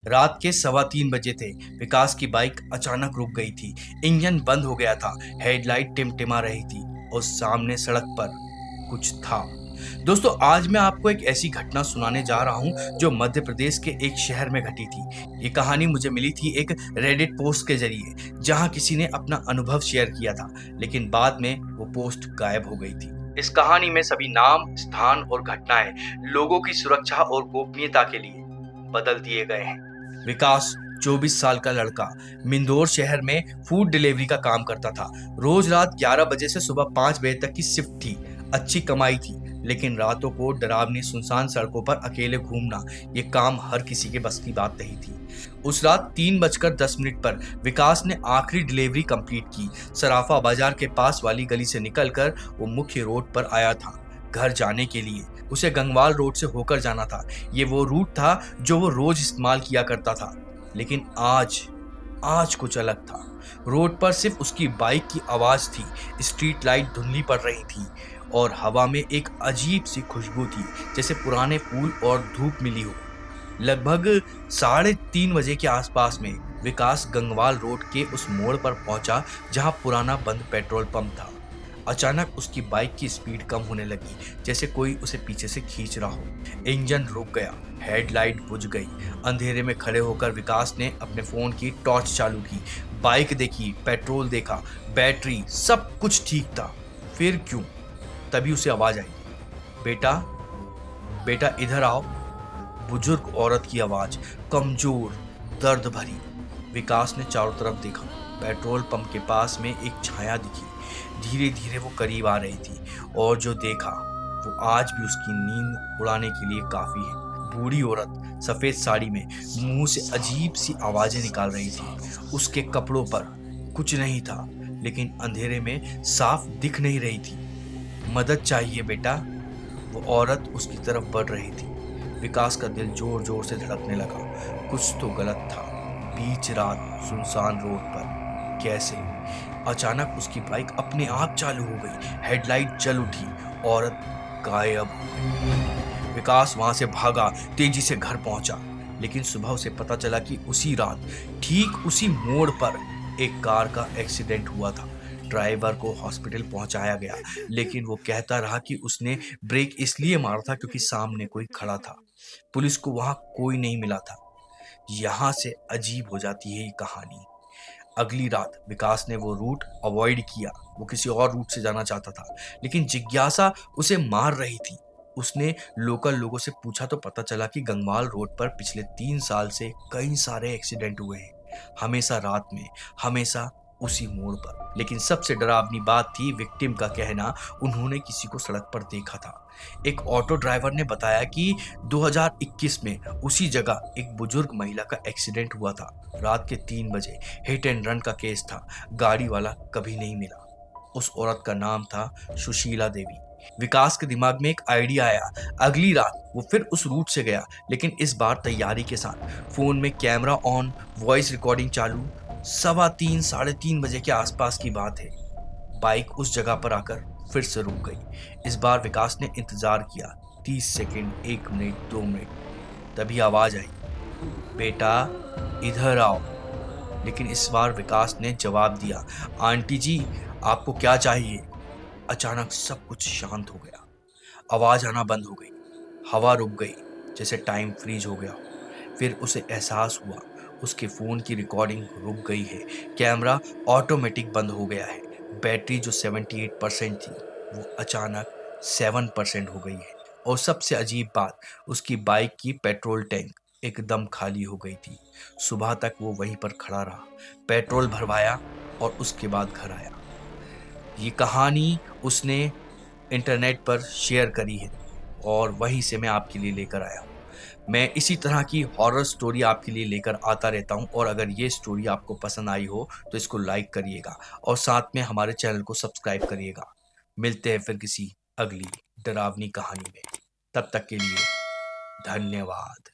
रात के 3:15 थे। विकास की बाइक अचानक रुक गई थी। इंजन बंद हो गया था। हेडलाइट टिमटिमा रही थी और सामने सड़क पर कुछ था। दोस्तों, आज मैं आपको एक ऐसी घटना सुनाने जा रहा हूं जो मध्य प्रदेश के एक शहर में घटी थी। ये कहानी मुझे मिली थी एक रेडिट पोस्ट के जरिए, जहां किसी ने अपना अनुभव शेयर किया था, लेकिन बाद में वो पोस्ट गायब हो गई थी। इस कहानी में सभी नाम, स्थान और घटनाएं लोगों की सुरक्षा और गोपनीयता के लिए बदल दिए गए हैं। विकास 24 साल का लड़का मिंदौर शहर में फूड डिलीवरी का काम करता था। रोज रात 11 बजे से सुबह 5 बजे तक की शिफ्ट थी। अच्छी कमाई थी, लेकिन रातों को डरावनी सुनसान सड़कों पर अकेले घूमना ये काम हर किसी के बस की बात नहीं थी। उस रात 3:10 पर विकास ने आखिरी डिलीवरी कंप्लीट की। सराफा बाजार के पास वाली गली से निकलकर वो मुख्य रोड पर आया था। घर जाने के लिए उसे गंगवाल रोड से होकर जाना था। ये वो रूट था जो वो रोज इस्तेमाल किया करता था, लेकिन आज कुछ अलग था। रोड पर सिर्फ उसकी बाइक की आवाज थी। स्ट्रीट लाइट धुंधली पड़ रही थी और हवा में एक अजीब सी खुशबू थी, जैसे पुराने फूल और धूप मिली हो। लगभग 3:30 बजे के आसपास में विकास गंगवाल रोड के उस मोड़ पर पहुंचा जहां पुराना बंद पेट्रोल पंप था। अचानक उसकी बाइक की स्पीड कम होने लगी, जैसे कोई उसे पीछे से खींच रहा हो। इंजन रुक गया, हेडलाइट बुझ गई। अंधेरे में खड़े होकर विकास ने अपने फोन की टॉर्च चालू की। बाइक देखी, पेट्रोल देखा, बैटरी, सब कुछ ठीक था। फिर क्यों? तभी उसे आवाज आई, बेटा, बेटा इधर आओ। बुजुर्ग औरत की आवाज, कमजोर, दर्द भरी। विकास ने चारों तरफ देखा। पेट्रोल पंप के पास में एक छाया दिखी। धीरे धीरे वो करीब आ रही थी, और जो देखा वो आज भी उसकी नींद उड़ाने के लिए काफी है। बूढ़ी औरत सफेद साड़ी में मुंह से अजीब सी आवाजें निकाल रही थी। उसके कपड़ों पर कुछ नहीं था, लेकिन अंधेरे में साफ दिख नहीं रही थी। मदद चाहिए बेटा। वो औरत उसकी तरफ बढ़ रही थी। विकास का दिल जोर जोर से धड़कने लगा। कुछ तो गलत था। बीच रात सुनसान रोड पर कैसे? अचानक उसकी बाइक अपने आप चालू हो गई। हेडलाइट जल उठी। औरत गायब हो गई। विकास वहां से भागा, तेजी से घर पहुंचा, लेकिन सुबह उसे पता चला कि उसी रात ठीक उसी मोड़ पर एक कार का एक्सीडेंट हुआ था। ड्राइवर को हॉस्पिटल पहुंचाया गया, लेकिन वो कहता रहा कि उसने ब्रेक इसलिए मारा था क्योंकि सामने कोई खड़ा था। पुलिस को वहां कोई नहीं मिला था। यहां से अजीब हो जाती है ये कहानी। अगली रात विकास ने वो रूट अवॉइड किया। वो किसी और रूट से जाना चाहता था, लेकिन जिज्ञासा उसे मार रही थी। उसने लोकल लोगों से पूछा तो पता चला कि गंगवाल रोड पर पिछले 3 साल से कई सारे एक्सीडेंट हुए हैं, हमेशा रात में, हमेशा उसी मोड़ पर। लेकिन सबसे डरावनी बात थी विक्टिम का कहना, उन्होंने किसी को सड़क पर देखा था। एक ऑटो ड्राइवर ने बताया कि 2021 में उसी जगह एक बुजुर्ग महिला का एक्सीडेंट हुआ था। रात के 3 बजे हिट एंड रन का केस था। गाड़ी वाला कभी नहीं मिला। उस औरत का नाम था सुशीला देवी। विकास के दिमाग में एक आइडिया आया। अगली रात वो फिर उस रूट से गया, लेकिन इस बार तैयारी के साथ। फोन में कैमरा ऑन, वॉइस रिकॉर्डिंग चालू। 3:15 3:30 बजे के आसपास की बात है। बाइक उस जगह पर आकर फिर से रुक गई। इस बार विकास ने इंतजार किया। 30 सेकंड, 1 मिनट, 2 मिनट, तभी आवाज आई, बेटा इधर आओ। लेकिन इस बार विकास ने जवाब दिया, आंटी जी, आपको क्या चाहिए? अचानक सब कुछ शांत हो गया। आवाज आना बंद हो गई। हवा रुक गई, जैसे टाइम फ्रीज हो गया हो। फिर उसे एहसास हुआ, उसके फोन की रिकॉर्डिंग रुक गई है। कैमरा ऑटोमेटिक बंद हो गया है। बैटरी जो 78% थी, वो अचानक 7% हो गई है। और सबसे अजीब बात, उसकी बाइक की पेट्रोल टैंक एकदम खाली हो गई थी। सुबह तक वो वहीं पर खड़ा रहा, पेट्रोल भरवाया और उसके बाद घर आया। ये कहानी उसने इंटरनेट पर शेयर करी है, और वहीं से मैं आपके लिए लेकर आया हूँ। मैं इसी तरह की हॉरर स्टोरी आपके लिए लेकर आता रहता हूँ, और अगर ये स्टोरी आपको पसंद आई हो तो इसको लाइक करिएगा और साथ में हमारे चैनल को सब्सक्राइब करिएगा। मिलते हैं फिर किसी अगली डरावनी कहानी में। तब तक के लिए धन्यवाद।